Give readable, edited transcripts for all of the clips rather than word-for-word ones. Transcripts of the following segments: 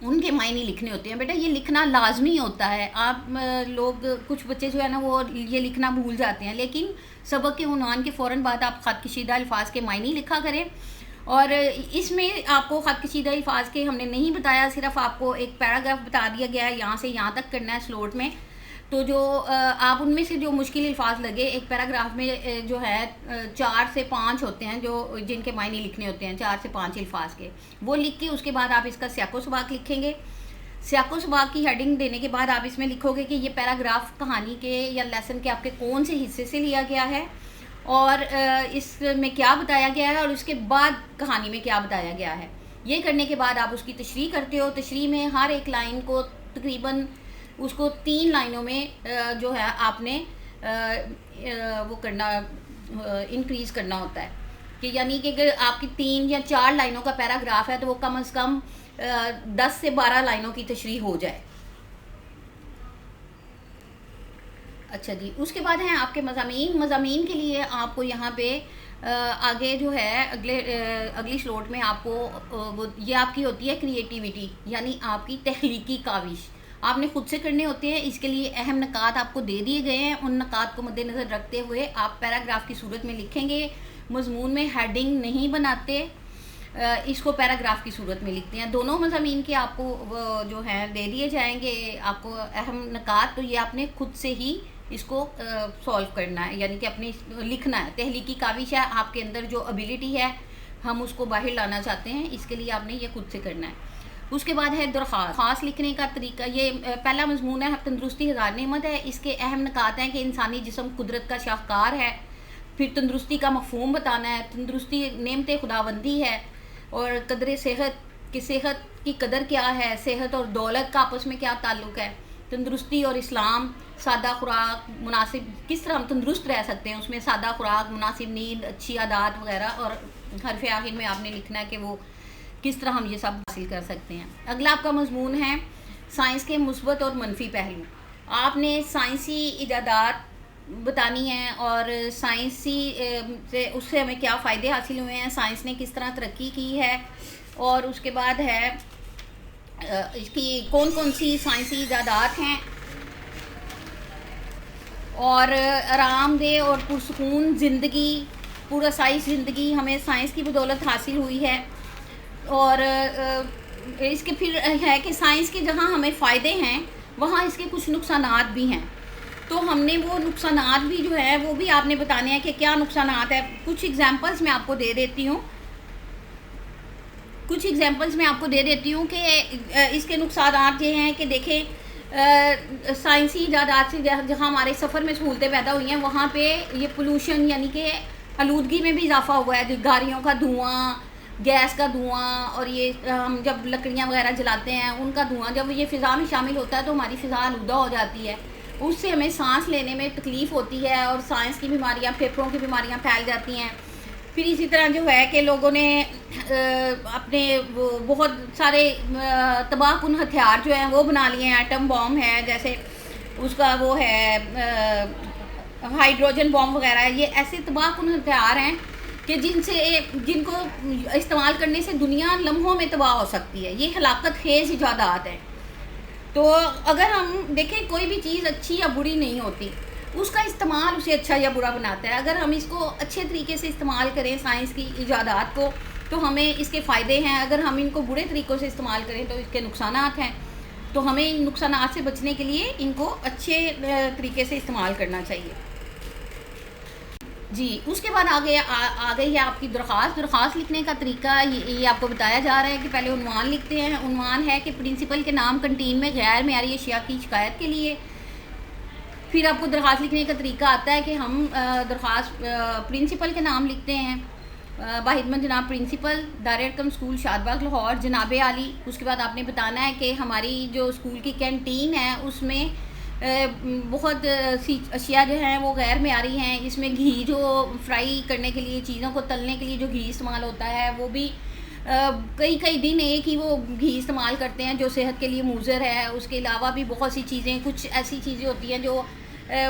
ان کے معنی لکھنے ہوتے ہیں. بیٹا یہ لکھنا لازمی ہوتا ہے. آپ لوگ کچھ بچے جو ہے نا وہ یہ لکھنا بھول جاتے ہیں, لیکن سبق کے عنوان کے فوراً بعد آپ خط کشیدہ الفاظ کے معنی لکھا کریں. اور اس میں آپ کو خط کشیدہ الفاظ کے ہم نے نہیں بتایا, صرف آپ کو ایک پیراگراف بتا دیا گیا ہے, یہاں سے یہاں تک کرنا ہے سلوٹ میں. تو جو آپ ان میں سے جو مشکل الفاظ لگے, ایک پیراگراف میں جو ہے 4 سے 5 ہوتے ہیں جو جن کے معنی لکھنے ہوتے ہیں, 4 سے 5 الفاظ کے, وہ لکھ کے اس کے بعد آپ اس کا سیاق و سباق لکھیں گے. سیاق و سباق کی ہیڈنگ دینے کے بعد آپ اس میں لکھو گے کہ یہ پیراگراف کہانی کے یا لیسن کے آپ کے کون سے حصے سے لیا گیا ہے, اور اس میں کیا بتایا گیا ہے, اور اس کے بعد کہانی میں کیا بتایا گیا ہے. یہ کرنے کے بعد آپ اس کی تشریح کرتے ہو. تشریح میں ہر ایک لائن کو تقریباً اس کو 3 لائنوں میں جو ہے آپ نے وہ کرنا, انکریز کرنا ہوتا ہے. کہ یعنی کہ اگر آپ کی 3 یا 4 لائنوں کا پیراگراف ہے تو وہ کم از کم 10 سے 12 لائنوں کی تشریح ہو جائے. اچھا جی, اس کے بعد ہیں آپ کے مضامین کے لیے آپ کو یہاں پہ آگے جو ہے اگلی سلوٹ میں آپ کو یہ آپ کی ہوتی ہے کریٹیوٹی, یعنی آپ کی تخلیقی کاوش. آپ نے خود سے کرنے ہوتے ہیں. اس کے لیے اہم نکات آپ کو دے دیے گئے ہیں. ان نکات کو مد نظر رکھتے ہوئے آپ پیراگراف کی صورت میں لکھیں گے. مضمون میں ہیڈنگ نہیں بناتے, اس کو پیراگراف کی صورت میں لکھتے ہیں. دونوں مضامین کے آپ کو جو ہیں دے دیے جائیں گے آپ کو اہم نکات. تو یہ آپ نے خود سے ہی اس کو سولو کرنا ہے, یعنی کہ اپنی لکھنا ہے. تخلیقی کاوش ہے آپ کے اندر, جو ابیلٹی ہے ہم اس کو باہر لانا چاہتے ہیں, اس کے لیے آپ نے یہ خود سے کرنا ہے. اس کے بعد ہے درخواست لکھنے کا طریقہ. یہ پہلا مضمون ہے تندرستی ہزار نعمت ہے. اس کے اہم نکات ہیں کہ انسانی جسم قدرت کا شاہکار ہے. پھر تندرستی کا مفہوم بتانا ہے. تندرستی نعمت خداوندی ہے, اور قدر صحت کہ صحت کی قدر کیا ہے, صحت اور دولت کا آپس میں کیا تعلق ہے. تندرستی اور اسلام, سادہ خوراک, مناسب کس طرح ہم تندرست رہ سکتے ہیں, اس میں سادہ خوراک, مناسب نیند, اچھی عادات وغیرہ. اور حرف آخر میں آپ نے لکھنا ہے کہ وہ کس طرح ہم یہ سب حاصل کر سکتے ہیں. اگلا آپ کا مضمون ہے سائنس کے مثبت اور منفی پہلو. آپ نے سائنسی ایجادات بتانی ہیں اور سائنسی سے اس سے ہمیں کیا فائدے حاصل ہوئے ہیں, سائنس نے کس طرح ترقی کی ہے, اور اس کے بعد ہے اس کی کون کون سی سائنسی ایجادات ہیں, اور آرام دہ اور پرسکون زندگی, پراسائش زندگی ہمیں سائنس کی بدولت حاصل ہوئی ہے. اور اس کے پھر ہے کہ سائنس کے جہاں ہمیں فائدے ہیں وہاں اس کے کچھ نقصانات بھی ہیں. تو ہم نے وہ نقصانات بھی جو ہے وہ بھی آپ نے بتانے ہیں کہ کیا نقصانات ہیں. کچھ ایگزامپلس میں آپ کو دے دیتی ہوں کہ اس کے نقصانات یہ ہیں کہ دیکھیں سائنسی ایجادات سے جہاں ہمارے سفر میں سہولتیں پیدا ہوئی ہیں وہاں پہ یہ پولوشن یعنی کہ آلودگی میں بھی اضافہ ہوا ہے. گاڑیوں کا دھواں, گیس کا دھواں, اور یہ ہم جب لکڑیاں وغیرہ جلاتے ہیں ان کا دھواں جب یہ فضا میں شامل ہوتا ہے تو ہماری فضا آلودہ ہو جاتی ہے. اس سے ہمیں سانس لینے میں تکلیف ہوتی ہے اور سانس کی بیماریاں, پھیپھڑوں کی بیماریاں پھیل جاتی ہیں. پھر اسی طرح جو ہے کہ لوگوں نے اپنے بہت سارے تباہ کن ہتھیار جو ہیں وہ بنا لیے ہیں. ایٹم بام ہے, جیسے اس کا وہ ہے ہائیڈروجن بام وغیرہ ہے. یہ ایسے تباہ کن ہتھیار ہیں کہ جن کو استعمال کرنے سے دنیا لمحوں میں تباہ ہو سکتی ہے. یہ ہلاکت خیز ایجادات ہیں. تو اگر ہم دیکھیں کوئی بھی چیز اچھی یا بری نہیں ہوتی, اس کا استعمال اسے اچھا یا برا بناتا ہے. اگر ہم اس کو اچھے طریقے سے استعمال کریں سائنس کی ایجادات کو تو ہمیں اس کے فائدے ہیں. اگر ہم ان کو برے طریقوں سے استعمال کریں تو اس کے نقصانات ہیں. تو ہمیں ان نقصانات سے بچنے کے لیے ان کو اچھے طریقے سے استعمال کرنا چاہیے. جی, اس کے بعد آگے ہے آپ کی درخواست لکھنے کا طریقہ. یہ آپ کو بتایا جا رہا ہے کہ پہلے عنوان لکھتے ہیں. عنوان ہے کہ پرنسپل کے نام کنٹین میں غیر معیاری اشیاء کی شکایت کے لیے. پھر آپ کو درخواست لکھنے کا طریقہ آتا ہے کہ ہم درخواست پرنسپل کے نام لکھتے ہیں. باخدمت جناب پرنسپل, دائرۃ کم اسکول شاد باغ لاہور, جناب عالی. اس کے بعد آپ نے بتانا ہے کہ ہماری جو اسکول کی کینٹین ہے اس میں بہت سی اشیاء جو ہیں وہ غیر معیاری ہیں. اس میں گھی جو فرائی کرنے کے لیے, چیزوں کو تلنے کے لیے جو گھی استعمال ہوتا ہے وہ بھی کئی دن ایک ہی وہ گھی استعمال کرتے ہیں جو صحت کے لیے مضر ہے. اس کے علاوہ بھی بہت سی چیزیں, کچھ ایسی چیزیں ہوتی ہیں جو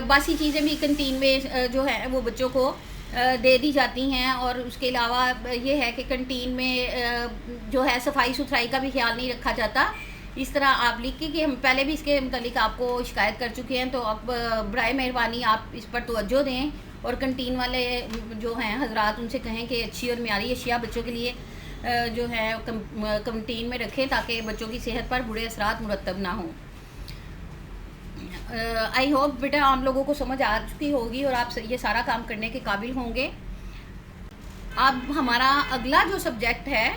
باسی چیزیں بھی کنٹین میں جو ہیں وہ بچوں کو دے دی جاتی ہیں. اور اس کے علاوہ یہ ہے کہ کنٹین میں جو ہے صفائی ستھرائی کا بھی خیال نہیں رکھا جاتا. اس طرح آپ لکھ کے کہ ہم پہلے بھی اس کے متعلق آپ کو شکایت کر چکے ہیں، تو اب برائے مہربانی آپ اس پر توجہ دیں، اور کنٹین والے جو ہیں حضرات ان سے کہیں کہ اچھی اور معیاری اشیاء بچوں کے لیے جو ہے کنٹین میں رکھیں، تاکہ بچوں کی صحت پر برے اثرات مرتب نہ ہوں۔ آئی ہوپ بیٹا آپ لوگوں کو سمجھ آ چکی ہوگی اور آپ یہ سارا کام کرنے کے قابل ہوں گے۔ اب ہمارا اگلا جو سبجیکٹ ہے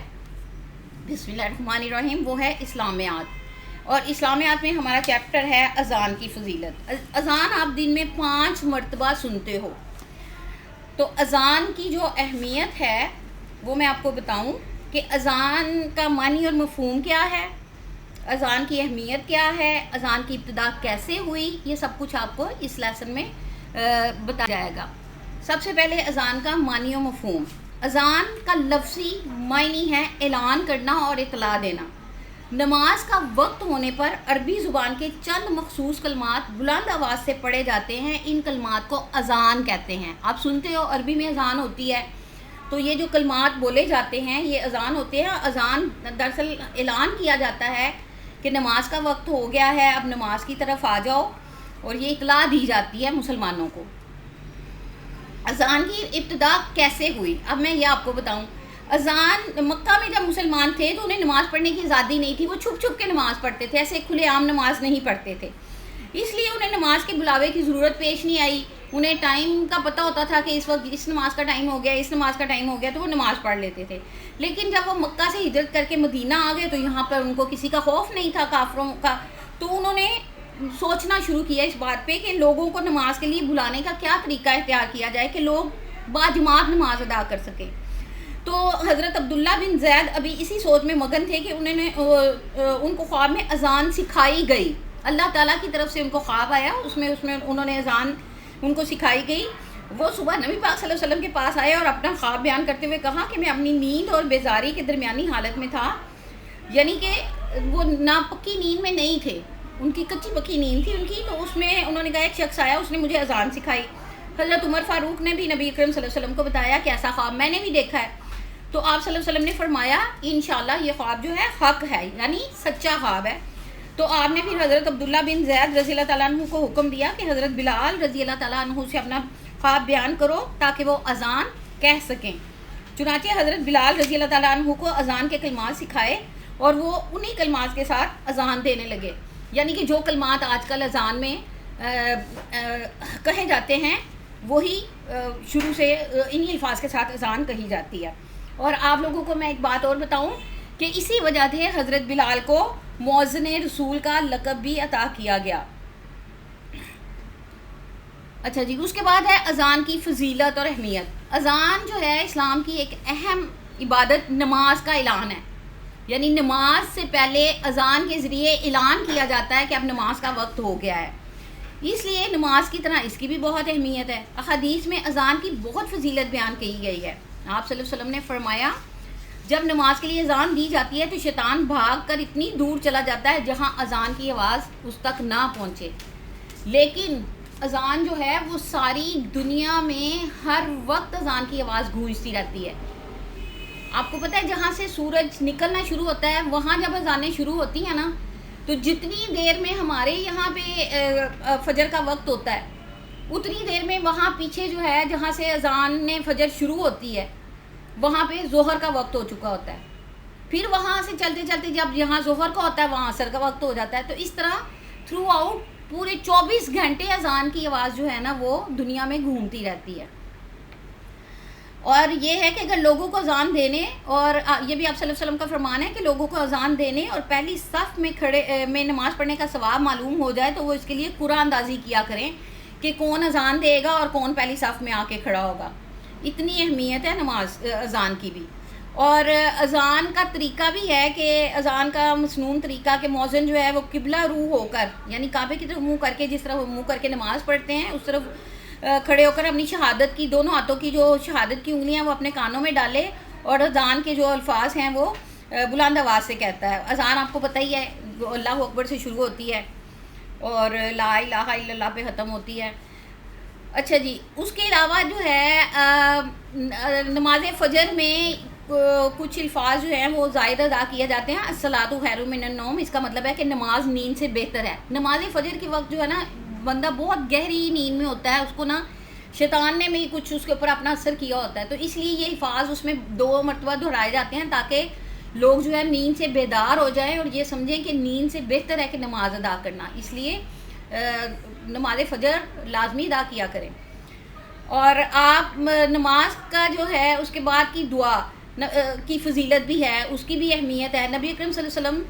بسم اللہ الرحمن الرحیم، وہ ہے اسلامیات، اور اسلامیات میں ہمارا چیپٹر ہے اذان کی فضیلت۔ اذان آپ دن میں 5 مرتبہ سنتے ہو، تو اذان کی جو اہمیت ہے وہ میں آپ کو بتاؤں کہ اذان کا معنی اور مفہوم کیا ہے، اذان کی اہمیت کیا ہے، اذان کی ابتدا کیسے ہوئی، یہ سب کچھ آپ کو اس لیسن میں بتایا جائے گا۔ سب سے پہلے اذان کا معنی و مفہوم۔ اذان کا لفظی معنی ہے اعلان کرنا اور اطلاع دینا۔ نماز کا وقت ہونے پر عربی زبان کے چند مخصوص کلمات بلند آواز سے پڑھے جاتے ہیں، ان کلمات کو اذان کہتے ہیں۔ آپ سنتے ہو عربی میں اذان ہوتی ہے، تو یہ جو کلمات بولے جاتے ہیں یہ اذان ہوتے ہیں۔ اذان دراصل اعلان کیا جاتا ہے کہ نماز کا وقت ہو گیا ہے، اب نماز کی طرف آ جاؤ، اور یہ اطلاع دی جاتی ہے مسلمانوں کو۔ اذان کی ابتدا کیسے ہوئی، اب میں یہ آپ کو بتاؤں۔ اذان مکہ میں جب مسلمان تھے تو انہیں نماز پڑھنے کی آزادی نہیں تھی، وہ چھپ چھپ کے نماز پڑھتے تھے، ایسے کھلے عام نماز نہیں پڑھتے تھے، اس لیے انہیں نماز کے بلاوے کی ضرورت پیش نہیں آئی۔ انہیں ٹائم کا پتہ ہوتا تھا کہ اس وقت اس نماز کا ٹائم ہو گیا، اس نماز کا ٹائم ہو گیا، تو وہ نماز پڑھ لیتے تھے۔ لیکن جب وہ مکہ سے ہجرت کر کے مدینہ آ گئے تو یہاں پر ان کو کسی کا خوف نہیں تھا کافروں کا، تو انہوں نے سوچنا شروع کیا اس بات پہ کہ لوگوں کو نماز کے لیے بلانے کا کیا طریقہ اختیار کیا جائے کہ لوگ باجماعت نماز ادا کر سکیں۔ تو حضرت عبداللہ بن زید ابھی اسی سوچ میں مگن تھے کہ ان کو خواب میں اذان سکھائی گئی، اللہ تعالیٰ کی طرف سے ان کو خواب آیا، اس میں انہوں نے اذان ان کو سکھائی گئی۔ وہ صبح نبی پاک صلی اللہ علیہ وسلم کے پاس آئے اور اپنا خواب بیان کرتے ہوئے کہا کہ میں اپنی نیند اور بیزاری کے درمیانی حالت میں تھا، یعنی کہ وہ ناپکی نیند میں نہیں تھے، ان کی کچی پکی نیند تھی ان کی، تو اس میں انہوں نے کہا ایک شخص آیا، اس نے مجھے اذان سکھائی۔ حضرت عمر فاروق نے بھی نبی اکرم صلی اللہ علیہ وسلم کو بتایا کہ ایسا خواب میں نے بھی دیکھا ہے، تو آپ صلی اللہ علیہ وسلم نے فرمایا انشاءاللہ یہ خواب جو ہے حق ہے، یعنی سچا خواب ہے۔ تو آپ نے پھر حضرت عبداللہ بن زید رضی اللہ تعالیٰ عنہ کو حکم دیا کہ حضرت بلال رضی اللہ تعالیٰ عنہ سے اپنا خواب بیان کرو تاکہ وہ اذان کہہ سکیں۔ چنانچہ حضرت بلال رضی اللہ تعالیٰ عنہ کو اذان کے کلمات سکھائے اور وہ انہی کلمات کے ساتھ اذان دینے لگے، یعنی کہ جو کلمات آج کل اذان میں کہے جاتے ہیں وہی شروع سے انہی الفاظ کے ساتھ اذان کہی جاتی ہے۔ اور آپ لوگوں کو میں ایک بات اور بتاؤں کہ اسی وجہ سے حضرت بلال کو مؤذن رسول کا لقب بھی عطا کیا گیا۔ اچھا جی، اس کے بعد ہے اذان کی فضیلت اور اہمیت۔ اذان جو ہے اسلام کی ایک اہم عبادت نماز کا اعلان ہے، یعنی نماز سے پہلے اذان کے ذریعے اعلان کیا جاتا ہے کہ اب نماز کا وقت ہو گیا ہے، اس لیے نماز کی طرح اس کی بھی بہت اہمیت ہے۔ احادیث میں اذان کی بہت فضیلت بیان کی گئی ہے۔ آپ صلی اللہ علیہ وسلم نے فرمایا جب نماز کے لیے اذان دی جاتی ہے تو شیطان بھاگ کر اتنی دور چلا جاتا ہے جہاں اذان کی آواز اس تک نہ پہنچے، لیکن اذان جو ہے وہ ساری دنیا میں ہر وقت اذان کی آواز گونجتی رہتی ہے۔ آپ کو پتہ ہے جہاں سے سورج نکلنا شروع ہوتا ہے وہاں جب اذانیں شروع ہوتی ہیں نا، تو جتنی دیر میں ہمارے یہاں پہ فجر کا وقت ہوتا ہے اتنی دیر میں وہاں پیچھے جو ہے جہاں سے اذان فجر شروع ہوتی ہے وہاں پہ ظہر کا وقت ہو چکا ہوتا ہے، پھر وہاں سے چلتے چلتے جب یہاں ظہر کا ہوتا ہے وہاں عصر کا وقت ہو جاتا ہے۔ تو اس طرح تھرو آؤٹ پورے 24 گھنٹے اذان کی آواز جو ہے نا وہ دنیا میں گھومتی رہتی ہے۔ اور یہ ہے کہ اگر لوگوں کو اذان دینے، اور یہ بھی آپ صلی اللہ علیہ وسلم کا فرمان ہے کہ لوگوں کو اذان دینے اور پہلی صف میں نماز پڑھنے کا ثواب معلوم ہو جائے تو وہ اس کے لیے قرعہ اندازی کیا کریں کہ کون اذان دے گا اور کون پہلی صف میں آ کے کھڑا ہوگا۔ اتنی اہمیت ہے نماز اذان کی بھی۔ اور اذان کا طریقہ بھی ہے کہ اذان کا مسنون طریقہ کہ مؤذن جو ہے وہ قبلہ رو ہو کر، یعنی کعبے کی طرف منہ کر کے، جس طرح وہ منہ کر کے نماز پڑھتے ہیں اس طرف کھڑے ہو کر اپنی شہادت کی دونوں ہاتھوں کی جو شہادت کی انگلیاں وہ اپنے کانوں میں ڈالے اور اذان کے جو الفاظ ہیں وہ بلند آواز سے کہتا ہے۔ اذان آپ کو پتہ ہی ہے اللہ اکبر سے شروع ہوتی ہے اور لا الہ الا اللہ پہ ختم ہوتی ہے۔ اچھا جی، اس کے علاوہ جو ہے نماز فجر میں کچھ الفاظ جو ہیں وہ زائد ادا کیے جاتے ہیں. الصلاۃ خیر من النوم، اس کا مطلب ہے کہ نماز نیند سے بہتر ہے. نماز فجر کے وقت جو ہے نا بندہ بہت گہری نیند میں ہوتا ہے، اس کو نا شیطان نے بھی کچھ اس کے اوپر اپنا اثر کیا ہوتا ہے، تو اس لیے یہ الفاظ اس میں 2 مرتبہ دہرائے جاتے ہیں تاکہ لوگ جو ہے نیند سے بیدار ہو جائیں اور یہ سمجھیں کہ نیند سے بہتر ہے کہ نماز ادا کرنا. اس لیے نماز فجر لازمی ادا کیا کریں. اور آپ نماز کا جو ہے اس کے بعد کی دعا کی فضیلت بھی ہے، اس کی بھی اہمیت ہے. نبی اکرم صلی اللہ علیہ وسلم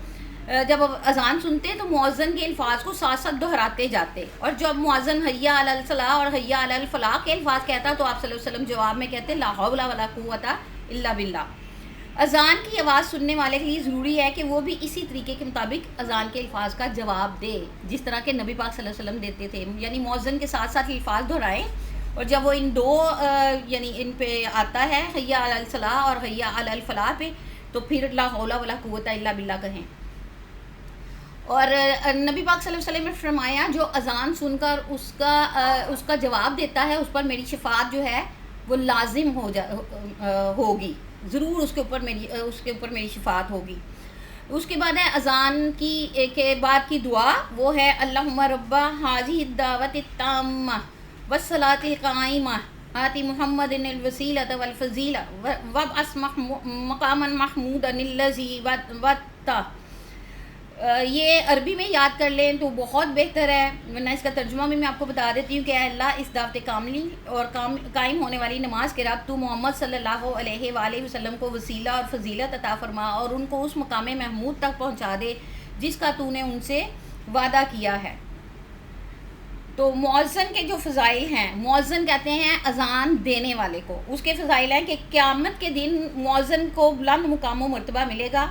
جب اذان سنتے تو مؤذن کے الفاظ کو ساتھ ساتھ دہراتے جاتے، اور جب مؤذن حیا علی الصلاۃ اور حیا علی الفلاح کے الفاظ کہتا تو آپ صلی اللہ علیہ وسلم جواب میں کہتے لا حول ولا قوت الا باللہ. اذان کی آواز سننے والے کے لیے ضروری ہے کہ وہ بھی اسی طریقے کے مطابق اذان کے الفاظ کا جواب دے جس طرح کہ نبی پاک صلی اللہ علیہ وسلم دیتے تھے، یعنی مؤذن کے ساتھ ساتھ الفاظ دہرائیں، اور جب وہ ان 2 یعنی ان پہ آتا ہے حیا علی الصلاۃ اور حیا علی الفلاح پہ تو پھر لا حول ولا قوت الا باللہ کہیں. اور نبی پاک صلی اللہ علیہ وسلم نے فرمایا جو اذان سن کر اس کا جواب دیتا ہے اس پر میری شفاعت جو ہے وہ لازم ہوگی، ضرور اس کے اوپر میری شفاعت ہوگی. اس کے بعد ہے اذان کے بعد کی دعا، وہ ہے اللہم رب ھذہ الدعوۃ التامہ والصلاۃ القائمہ آت محمد الوسیلۃ والفضیلہ وابعث مقاما محمودا الذی وعدتہ. یہ عربی میں یاد کر لیں تو بہت بہتر ہے، ورنہ اس کا ترجمہ بھی میں آپ کو بتا دیتی ہوں کہ اے اللہ اس دعوت کاملی اور قائم ہونے والی نماز کے رب تو محمد صلی اللہ علیہ وآلہ وسلم کو وسیلہ اور فضیلت عطا فرما اور ان کو اس مقام محمود تک پہنچا دے جس کا تو نے ان سے وعدہ کیا ہے. تو مؤذن کے جو فضائل ہیں، مؤذن کہتے ہیں اذان دینے والے کو، اس کے فضائل ہیں کہ قیامت کے دن مؤذن کو بلند مقام و مرتبہ ملے گا.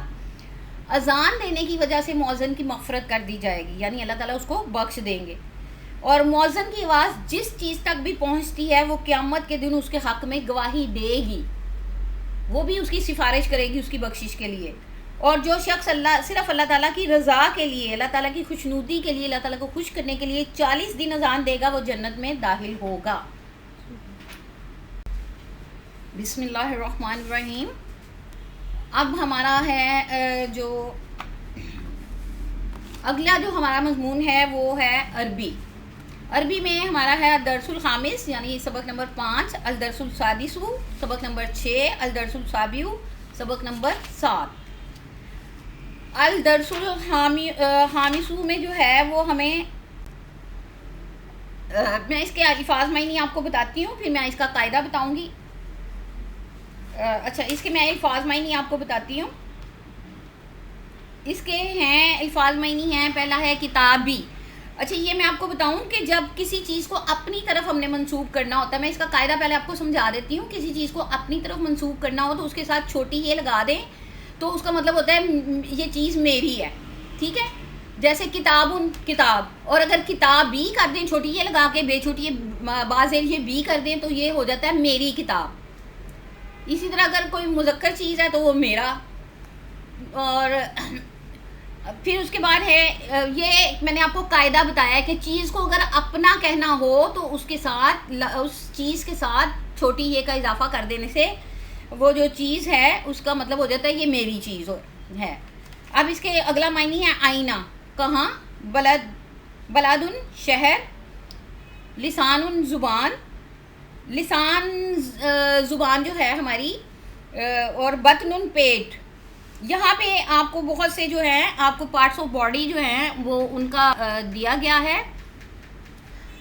اذان دینے کی وجہ سے مؤذن کی مغفرت کر دی جائے گی، یعنی اللہ تعالیٰ اس کو بخش دیں گے. اور مؤذن کی آواز جس چیز تک بھی پہنچتی ہے وہ قیامت کے دن اس کے حق میں گواہی دے گی، وہ بھی اس کی سفارش کرے گی اس کی بخشش کے لیے. اور جو شخص صرف اللہ تعالیٰ کی رضا کے لیے، اللہ تعالیٰ کی خوشنودی کے لیے، اللہ تعالیٰ کو خوش کرنے کے لیے 40 دن اذان دے گا وہ جنت میں داخل ہوگا. بسم اللہ الرحمن الرحیم. اب ہمارا ہے جو اگلا جو ہمارا مضمون ہے وہ ہے عربی. عربی میں ہمارا ہے الدرس الخامس یعنی سبق نمبر 5، الدرس السادس سبق نمبر 6، الدرس السابع سبق نمبر 7. الدرس الخامس میں جو ہے وہ ہمیں میں اس کے الفاظ معنی آپ کو بتاتی ہوں، پھر میں اس کا قاعدہ بتاؤں گی. اچھا، اس کے میں الفاظ معنی آپ کو بتاتی ہوں. اس کے ہیں الفاظ معنی ہیں، پہلا ہے کتابی. اچھا، یہ میں آپ کو بتاؤں کہ جب کسی چیز کو اپنی طرف ہم نے منسوب کرنا ہوتا ہے، میں اس کا قاعدہ پہلے آپ کو سمجھا دیتی ہوں. کسی چیز کو اپنی طرف منسوب کرنا ہو تو اس کے ساتھ چھوٹی یہ لگا دیں تو اس کا مطلب ہوتا ہے یہ چیز میری ہے، ٹھیک ہے. جیسے کتاب، اور اگر کتاب بھی کر دیں چھوٹی یہ لگا کے، بے چھوٹی بعض یہ بھی کر دیں تو یہ ہو جاتا ہے میری کتاب. اسی طرح اگر کوئی مذکر چیز ہے تو وہ میرا. اور پھر اس کے بعد ہے یہ میں نے آپ کو قاعدہ بتایا ہے کہ چیز کو اگر اپنا کہنا ہو تو اس کے ساتھ اس چیز کے ساتھ چھوٹی یہ کا اضافہ کر دینے سے وہ جو چیز ہے اس کا مطلب ہو جاتا ہے یہ میری چیز ہے. اب اس کے اگلا معنی ہے آئینہ. کہاں؟ بلد شہر، لسان زبان، لسان زبان جو ہے ہماری، اور بطن پیٹ. یہاں پہ آپ کو بہت سے جو ہیں آپ کو پارٹس آف باڈی جو ہیں وہ ان کا دیا گیا ہے.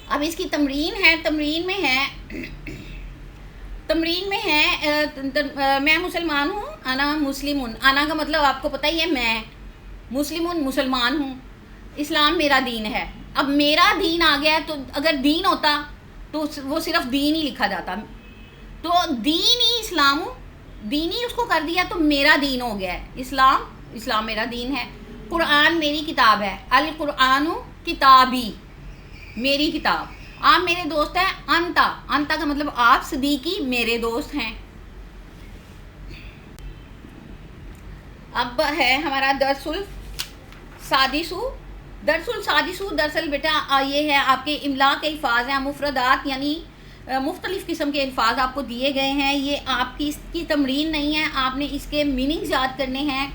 اب اس کی تمرین ہے. تمرین میں ہے میں مسلمان ہوں، انا مسلمون. انا کا مطلب آپ کو پتہ ہی ہے میں، مسلمون مسلمان ہوں، اسلام میرا دین ہے. اب میرا دین آ گیا تو اگر دین ہوتا تو وہ صرف دین ہی لکھا جاتا، تو دین ہی اسلام دین ہی اس کو کر دیا تو میرا دین ہو گیا ہے اسلام میرا دین ہے. قرآن میری کتاب ہے، القرآن کتابی، میری کتاب. آپ میرے دوست ہیں، انتا کا مطلب آپ، صدیقی میرے دوست ہیں. اب ہے ہمارا درس السادس. دراصل بیٹا یہ ہے آپ کے املا کے الفاظ ہیں، مفردات یعنی مختلف قسم کے الفاظ آپ کو دیے گئے ہیں. یہ آپ کی اس کی تمرین نہیں ہے, آپ نے اس کے میننگز یاد کرنے ہیں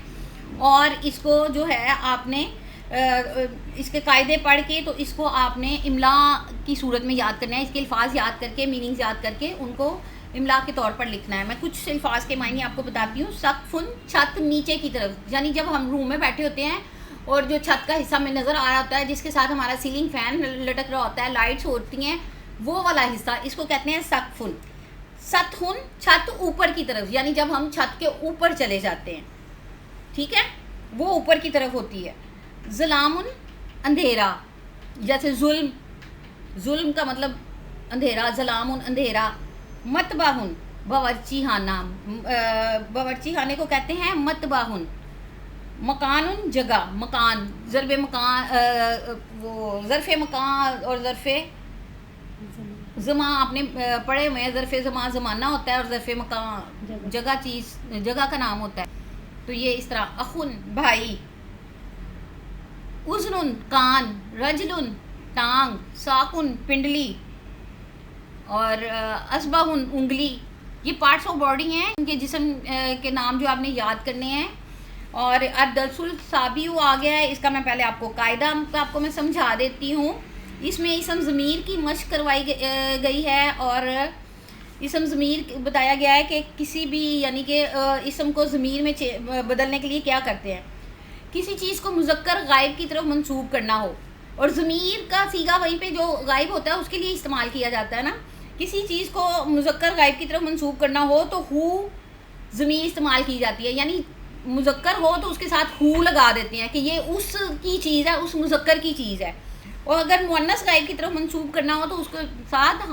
اور اس کو جو ہے آپ نے اس کے قاعدے پڑھ کے تو اس کو آپ نے املا کی صورت میں یاد کرنا ہے. اس کے الفاظ یاد کر کے, میننگز یاد کر کے ان کو املا کے طور پر لکھنا ہے. میں کچھ الفاظ کے معنی آپ کو بتاتی ہوں. سقفن, چھت نیچے کی طرف, یعنی جب ہم روم میں بیٹھے ہوتے ہیں اور جو چھت کا حصہ میں نظر آ رہا ہوتا ہے, جس کے ساتھ ہمارا سیلنگ فین لٹک رہا ہوتا ہے, لائٹس ہوتی ہیں, وہ والا حصہ, اس کو کہتے ہیں سقفن. سطحن, چھت اوپر کی طرف, یعنی جب ہم چھت کے اوپر چلے جاتے ہیں, ٹھیک ہے, وہ اوپر کی طرف ہوتی ہے. ظلامن, اندھیرا, جیسے ظلم, ظلم کا مطلب اندھیرا, ظلامن اندھیرا. مطبخن, باورچی خانہ, باورچی خانے کو کہتے ہیں مطبخن. مکانن, جگہ, مکان, ضرب مکان, وہ ظرف مکان اور ظرف زمان آپ نے پڑھے ہوئے ہیں. ظرف زمان زمانہ ہوتا ہے اور ظرف مکان جگہ, چیز جگہ کا نام ہوتا ہے. تو یہ اس طرح. اخن, بھائی. اذن, کان. رجل, ٹانگ. ساقن, پنڈلی. اور اصبعن, انگلی. یہ پارٹس آف باڈی ہیں, ان کے جسم کے نام جو آپ نے یاد کرنے ہیں. اور الدرس السابع آ گیا ہے, اس کا میں پہلے آپ کو قاعدہ آپ کو میں سمجھا دیتی ہوں. اس میں اسم ضمیر کی مشق کروائی گئی ہے اور اسم ضمیر بتایا گیا ہے کہ کسی بھی, یعنی کہ اسم کو ضمیر میں بدلنے کے لیے کیا کرتے ہیں. کسی چیز کو مذکر غائب کی طرف منسوب کرنا ہو, اور ضمیر کا صیغہ وہیں پہ جو غائب ہوتا ہے اس کے لیے استعمال کیا جاتا ہے نا. کسی چیز کو مذکر غائب کی طرف منسوب کرنا ہو تو ہو ضمیر استعمال کی جاتی ہے, یعنی مذکر ہو تو اس کے ساتھ ہو لگا دیتے ہیں کہ یہ اس کی چیز ہے, اس مذکر کی چیز ہے. اور اگر مؤنث غائب کی طرف منسوب کرنا ہو تو اس کے ساتھ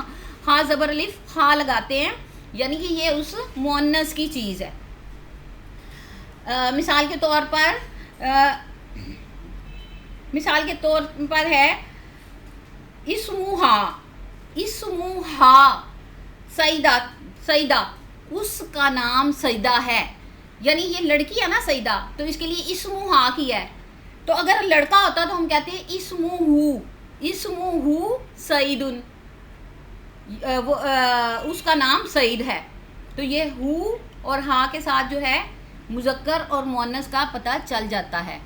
ہاں زبر الف ہاں لگاتے ہیں, یعنی کہ یہ اس مؤنث کی چیز ہے. مثال کے طور پر ہے اسموہا, اسموہا سیدہ, سیدہ, اس کا نام سیدہ ہے. یعنی یہ لڑکی ہے نا سیدہ, تو اس کے لیے اسموہا کی ہے. تو اگر لڑکا ہوتا تو ہم کہتے ہیں اسموہو, اسموہو سعیدن, وہ اس کا نام سعید ہے. تو یہ ہو اور ہاں کے ساتھ جو ہے مذکر اور مؤنث کا پتہ چل جاتا ہے.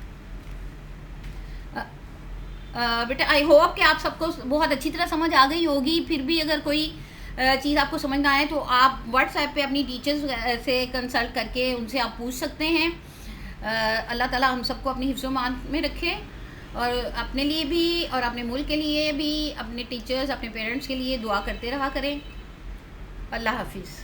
بیٹا آئی ہوپ کہ آپ سب کو بہت اچھی طرح سمجھ آ گئی ہوگی. پھر بھی اگر کوئی چیز آپ کو سمجھ نہ آئے تو آپ واٹس ایپ پہ اپنی ٹیچرز سے کنسلٹ کر کے ان سے آپ پوچھ سکتے ہیں. اللہ تعالیٰ ہم سب کو اپنی حفظ و امان میں رکھے, اور اپنے لیے بھی اور اپنے ملک کے لیے بھی, اپنے ٹیچرز, اپنے پیرنٹس کے لیے دعا کرتے رہا کریں. اللہ حافظ.